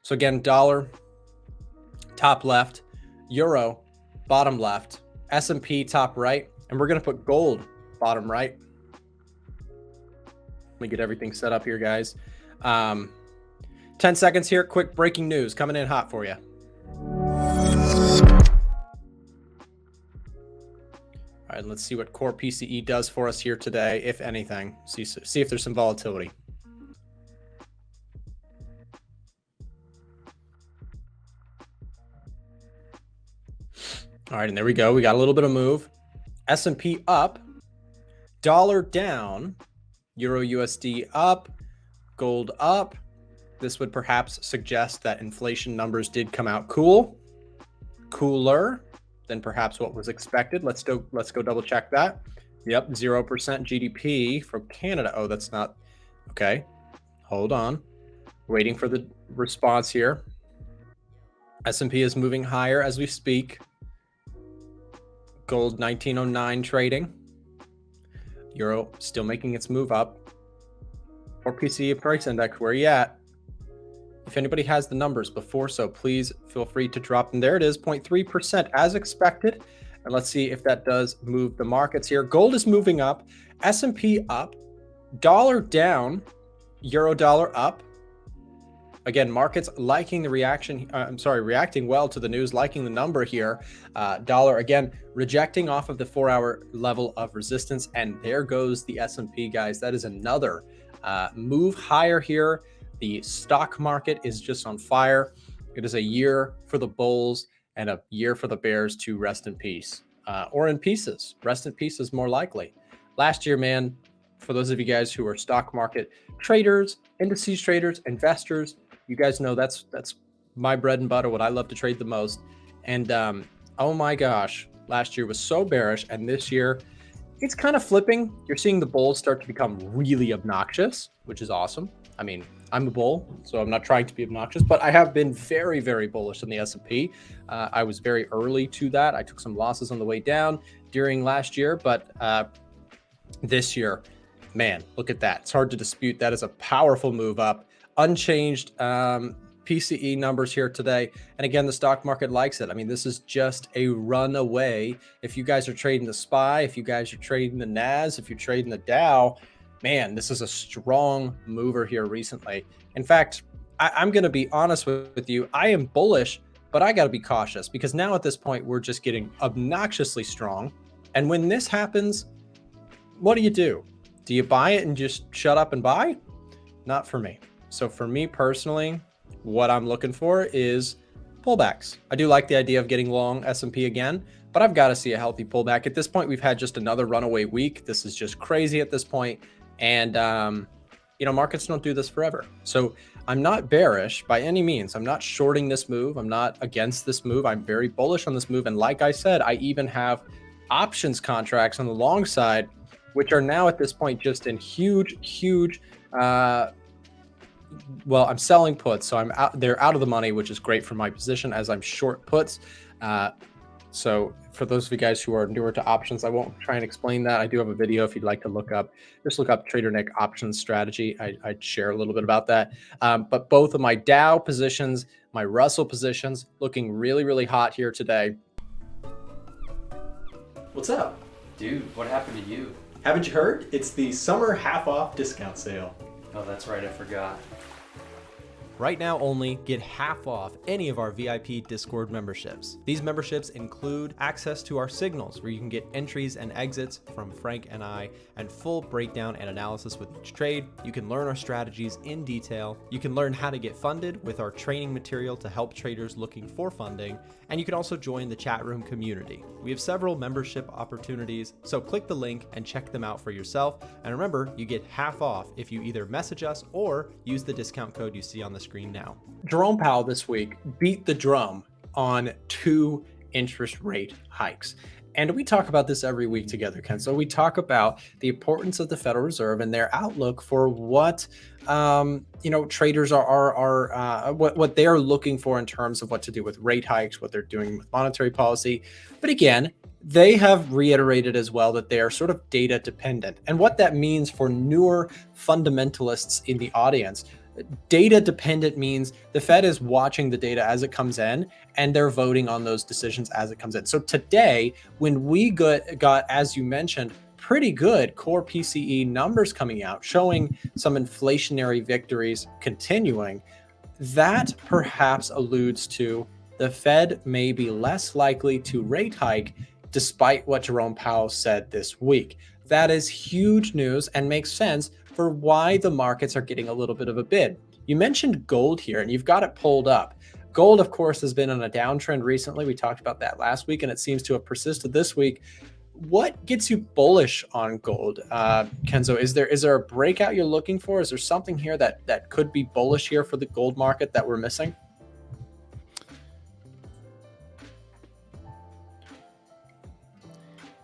So again, dollar, top left, euro, bottom left, S&P top right, and we're going to put gold bottom right. Let me get everything set up here, guys. 10 seconds here. Quick breaking news coming in hot for you. All right, let's see what core PCE does for us here today, if anything. See if there's some volatility. All right, and there we go. We got a little bit of move. S&P up, dollar down, Euro USD up, gold up. This would perhaps suggest that inflation numbers did come out cooler than perhaps what was expected. Let's go double check that. Yep, 0% GDP from Canada. Oh, that's not okay. Hold on. Waiting for the response here. S&P is moving higher as we speak. Gold 1909 trading. Euro still making its move up. Or PCE price index, where are you at? If anybody has the numbers before, so please feel free to drop them. There it is, 0.3% as expected. And let's see if that does move the markets here. Gold is moving up, S&P up, dollar down, euro dollar up. Again, markets liking the reaction. Reacting well to the news, liking the number here. Dollar, again, rejecting off of the 4-hour level of resistance. And there goes the S&P, guys. That is another move higher here. The stock market is just on fire. It is a year for the bulls and a year for the bears to rest in peace. Or in pieces. Rest in peace is more likely. Last year, man, for those of you guys who are stock market traders, indices traders, investors, you guys know that's my bread and butter, what I love to trade the most. And oh my gosh, last year was so bearish, and this year it's kind of flipping. You're seeing the bulls start to become really obnoxious, which is awesome. I mean, I'm a bull, so I'm not trying to be obnoxious, but I have been very, very bullish on the S&P. I was very early to that. I took some losses on the way down during last year, but this year, man, look at that. It's hard to dispute. That is a powerful move up. Unchanged PCE numbers here today. And again, the stock market likes it. I mean, this is just a runaway. If you guys are trading the SPY, if you guys are trading the NAS, if you're trading the Dow, man, this is a strong mover here recently. In fact, I'm going to be honest with you. I am bullish, but I got to be cautious because now at this point, we're just getting obnoxiously strong. And when this happens, what do? Do you buy it and just shut up and buy? Not for me. So for me personally, what I'm looking for is pullbacks. I do like the idea of getting long S&P again, but I've got to see a healthy pullback. At this point, we've had just another runaway week. This is just crazy at this point. And, you know, markets don't do this forever. So I'm not bearish by any means. I'm not shorting this move. I'm not against this move. I'm very bullish on this move. And like I said, I even have options contracts on the long side, which are now at this point just in huge, well, I'm selling puts, so they're out of the money, which is great for my position as I'm short puts. So for those of you guys who are newer to options, I won't try and explain that. I do have a video if you'd like to look up Trader Nick options strategy. I'd share a little bit about that. But both of my Dow positions, my Russell positions, looking really, really hot here today. What's up? Dude, what happened to you? Haven't you heard? It's the summer half off discount sale. Oh, that's right, I forgot. Right now only, get half off any of our VIP Discord memberships. These memberships include access to our signals, where you can get entries and exits from Frank and I, and full breakdown and analysis with each trade. You can learn our strategies in detail. You can learn how to get funded with our training material to help traders looking for funding. And you can also join the chat room community. We have several membership opportunities, so click the link and check them out for yourself. And remember, you get half off if you either message us or use the discount code you see on the screen now. Jerome Powell this week beat the drum on 2 interest rate hikes. And we talk about this every week together, Ken. So we talk about the importance of the Federal Reserve and their outlook for what traders are what they are looking for in terms of what to do with rate hikes, what they're doing with monetary policy. But again, they have reiterated as well that they are sort of data dependent, and what that means for newer fundamentalists in the audience. Data dependent means the Fed is watching the data as it comes in and they're voting on those decisions as it comes in. So today, when we got, as you mentioned, pretty good core PCE numbers coming out, showing some inflationary victories continuing, that perhaps alludes to the Fed may be less likely to rate hike despite what Jerome Powell said this week. That is huge news and makes sense for why the markets are getting a little bit of a bid. You mentioned gold here, and you've got it pulled up. Gold, of course, has been on a downtrend recently. We talked about that last week, and it seems to have persisted this week. What gets you bullish on gold, Kenzo? Is there a breakout you're looking for? Is there something here that could be bullish here for the gold market that we're missing?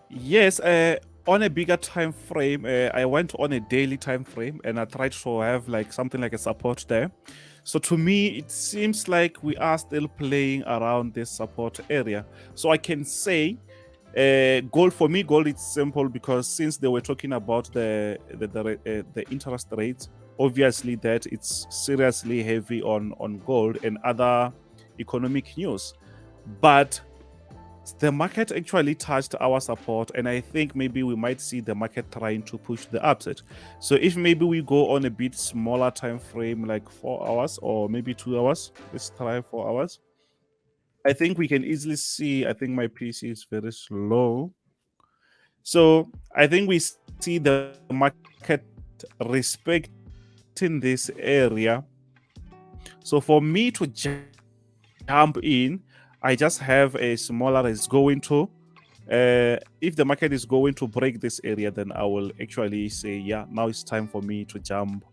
Yes, on a bigger time frame, I went on a daily time frame and I tried to have like something like a support there. So to me, it seems like we are still playing around this support area. So I can say gold, for me, gold, it's simple because since they were talking about the interest rates, obviously that it's seriously heavy on gold and other economic news. But the market actually touched our support, and I think maybe we might see the market trying to push the upside. So if maybe we go on a bit smaller time frame, like 4 hours or maybe 2 hours, let's try 4 hours. I think we can easily see, I think my PC is very slow. So I think we see the market respecting this area. So for me to jump in, I just have a smaller is going to. If the market is going to break this area, then I will actually say, yeah, now it's time for me to jump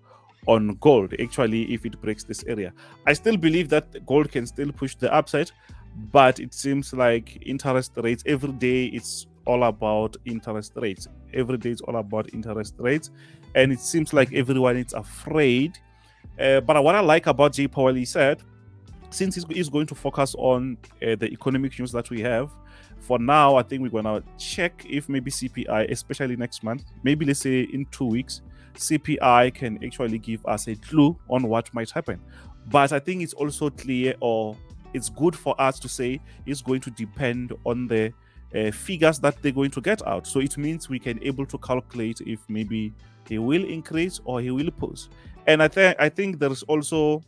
on gold. Actually, if it breaks this area, I still believe that gold can still push the upside, but it seems like interest rates every day, it's all about interest rates. Every day it's all about interest rates, and it seems like everyone is afraid. But what I like about Jay Powell, he said, since he's going to focus on the economic news that we have, for now, I think we're going to check if maybe CPI, especially next month, maybe let's say in 2 weeks, CPI can actually give us a clue on what might happen. But I think it's also clear, or it's good for us to say it's going to depend on the figures that they're going to get out. So it means we can able to calculate if maybe he will increase or he will pause. And I think there's also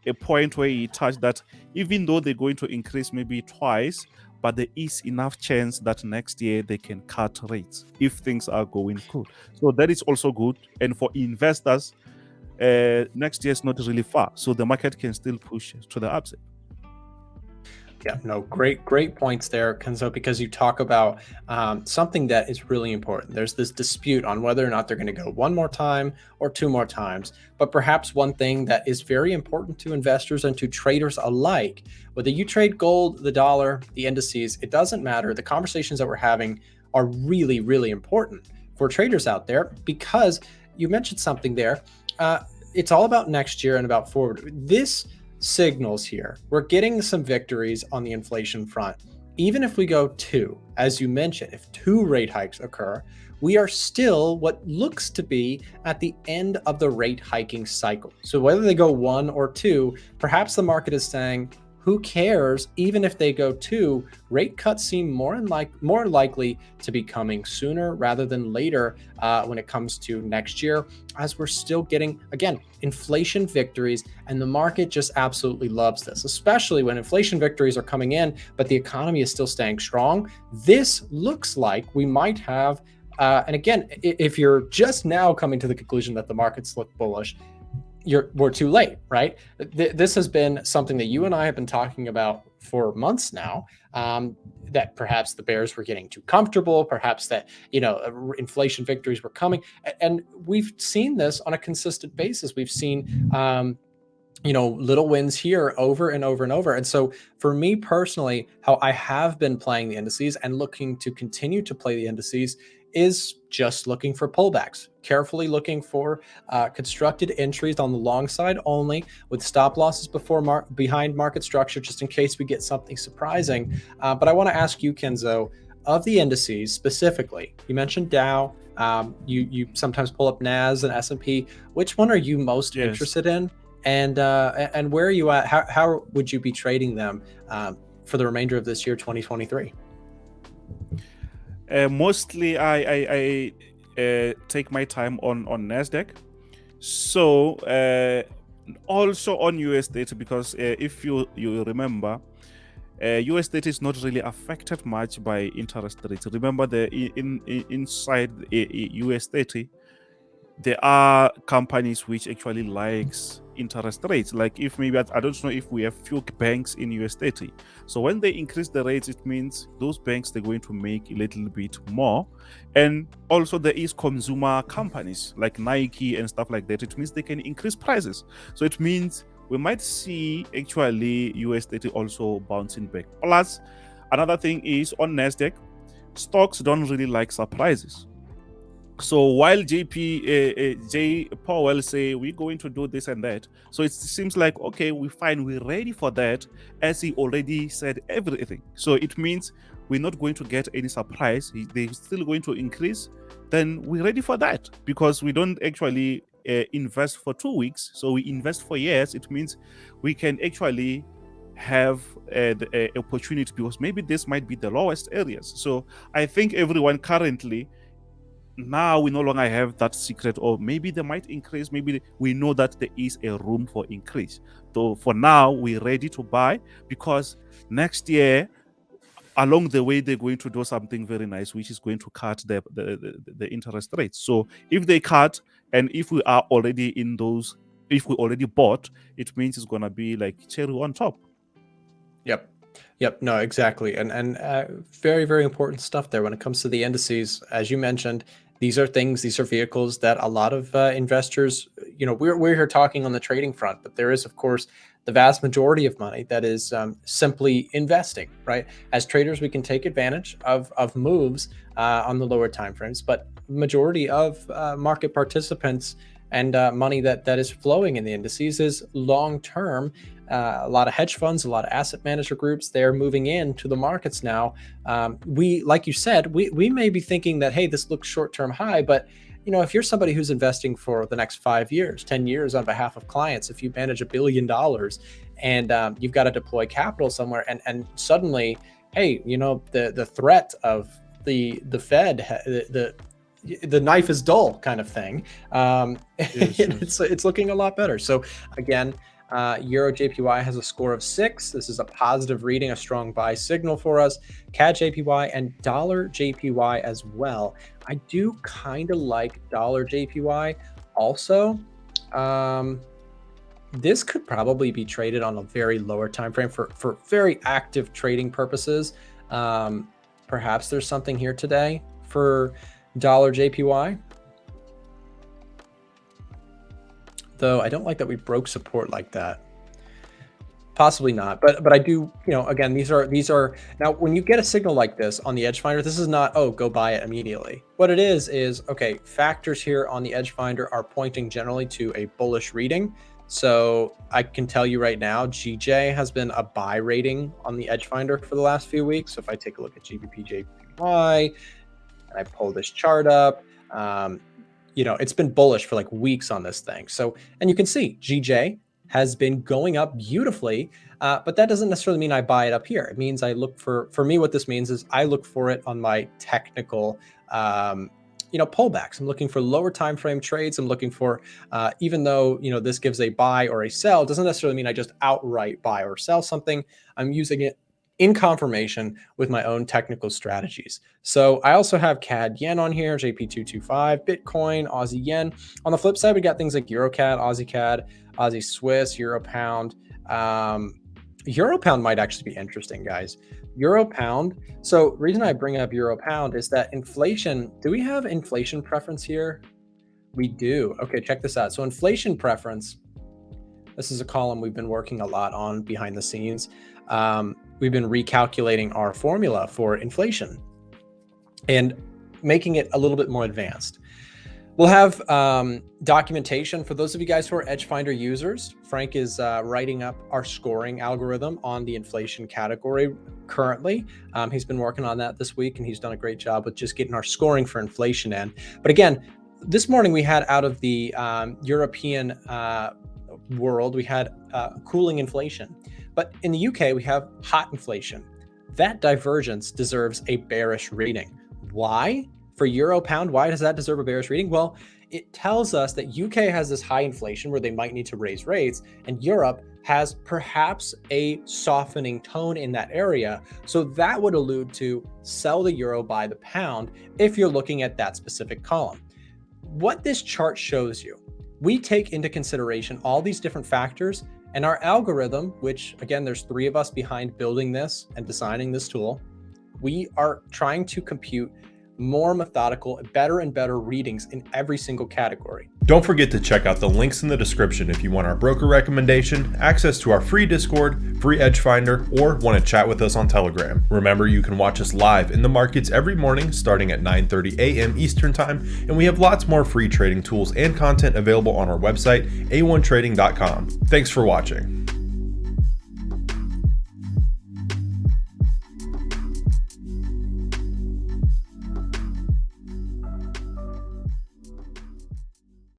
a point where he touched that even though they're going to increase maybe twice, but there is enough chance that next year they can cut rates if things are going good. So that is also good. And for investors, next year is not really far. So the market can still push to the upside. Yeah, no, great points there, Kenzo, because you talk about something that is really important. There's this dispute on whether or not they're going to go one more time or 2 more times. But perhaps one thing that is very important to investors and to traders alike, whether you trade gold, the dollar, the indices, it doesn't matter. The conversations that we're having are really, really important for traders out there, because you mentioned something there. It's all about next year and about forward. This signals here we're getting some victories on the inflation front. Even if we go 2, as you mentioned, if 2 rate hikes occur, we are still what looks to be at the end of the rate hiking cycle. So whether they go 1 or 2, perhaps the market is saying, who cares? Even if they go 2, rate cuts seem more likely to be coming sooner rather than later when it comes to next year, as we're still getting, again, inflation victories, and the market just absolutely loves this, especially when inflation victories are coming in, but the economy is still staying strong. This looks like we might have, and again, if you're just now coming to the conclusion that the markets look bullish, we're too late, right? This has been something that you and I have been talking about for months now, that perhaps the bears were getting too comfortable, perhaps that, inflation victories were coming. And we've seen this on a consistent basis. We've seen, little wins here over and over and over. And so for me personally, how I have been playing the indices and looking to continue to play the indices is just looking for pullbacks, carefully looking for constructed entries on the long side only, with stop losses behind market structure, just in case we get something surprising. But I want to ask you, Kenzo, of the indices specifically, you mentioned Dow, you sometimes pull up NAS and S&P. Which one are you most interested in? And where are you at? How would you be trading them for the remainder of this year, 2023? Mostly, I take my time on Nasdaq. So also on USD, because if you remember, USD is not really affected much by interest rates. Remember, inside USD, there are companies which actually likes interest rates. Like if maybe I don't know if we have few banks in USD. So when they increase the rates, it means those banks, they're going to make a little bit more. And also there is consumer companies like Nike and stuff like that. It means they can increase prices. So it means we might see actually USD also bouncing back. Plus, another thing is on Nasdaq, stocks don't really like surprises. So while Jay Powell say we're going to do this and that, so it seems like, okay, we're fine, we're ready for that, as he already said everything. So it means we're not going to get any surprise. They're still going to increase. Then we're ready for that, because we don't actually invest for 2 weeks. So we invest for years. It means we can actually have the opportunity, because maybe this might be the lowest areas. So I think everyone currently, now we no longer have that secret, or maybe they might increase. Maybe we know that there is a room for increase. So for now, we're ready to buy, because next year, along the way, they're going to do something very nice, which is going to cut the interest rates. So if they cut, and if we are already in those, if we already bought, it means it's going to be like cherry on top. Yep. No, exactly. And very, very important stuff there when it comes to the indices. As you mentioned, these are vehicles that a lot of investors, we're here talking on the trading front, but there is, of course, the vast majority of money that is simply investing, right? As traders, we can take advantage of moves on the lower timeframes, but majority of market participants and money that is flowing in the indices is long-term. A lot of hedge funds, a lot of asset manager groups, they're moving into the markets now. We, like you said, we may be thinking that, hey, this looks short-term high, but if you're somebody who's investing for the next 5 years, 10 years on behalf of clients, if you manage $1 billion and you've got to deploy capital somewhere, and suddenly, hey, the threat of the Fed, the knife is dull kind of thing. It's looking a lot better. So again, Euro JPY has a score of 6. This is a positive reading, a strong buy signal for us. CAD JPY and dollar JPY as well. I do kind of like dollar JPY also. This could probably be traded on a very lower time frame for very active trading purposes. Perhaps there's something here today for dollar JPY. Though I don't like that we broke support like that. Possibly not, but I do, again, these are now, when you get a signal like this on the Edge Finder, this is not, oh, go buy it immediately. What it is, okay, factors here on the Edge Finder are pointing generally to a bullish reading. So I can tell you right now, GJ has been a buy rating on the Edge Finder for the last few weeks. So if I take a look at GBP JPY and I pull this chart up, it's been bullish for like weeks on this thing. So, and you can see GJ has been going up beautifully, but that doesn't necessarily mean I buy it up here. It means I look for me, what this means is I look for it on my technical, pullbacks. I'm looking for lower time frame trades. I'm looking for, even though, this gives a buy or a sell, doesn't necessarily mean I just outright buy or sell something. I'm using it in confirmation with my own technical strategies. So I also have CAD Yen on here, JP225, Bitcoin, Aussie Yen. On the flip side, we got things like Euro CAD, Aussie Swiss, Euro Pound. Euro Pound might actually be interesting, guys. Euro Pound. So reason I bring up Euro Pound is that inflation, do we have inflation preference here? We do. Okay, check this out. So inflation preference, this is a column we've been working a lot on behind the scenes. We've been recalculating our formula for inflation and making it a little bit more advanced. We'll have documentation for those of you guys who are Edge Finder users. Frank is writing up our scoring algorithm on the inflation category currently. He's been working on that this week, and he's done a great job with just getting our scoring for inflation in. But again, this morning we had out of the European world, we had cooling inflation. But in the UK, we have hot inflation. That divergence deserves a bearish reading. Why? For euro pound, why does that deserve a bearish reading? Well, it tells us that UK has this high inflation where they might need to raise rates, and Europe has perhaps a softening tone in that area. So that would allude to sell the euro, buy the pound if you're looking at that specific column. What this chart shows you, we take into consideration all these different factors, and our algorithm, which again, there's 3 of us behind building this and designing this tool, we are trying to compute more methodical, better and better readings in every single category. Don't forget to check out the links in the description if you want our broker recommendation, access to our free Discord, free EDGEFINDER, or want to chat with us on Telegram. Remember, you can watch us live in the markets every morning starting at 9:30 a.m. Eastern Time, and we have lots more free trading tools and content available on our website, a1trading.com. Thanks for watching.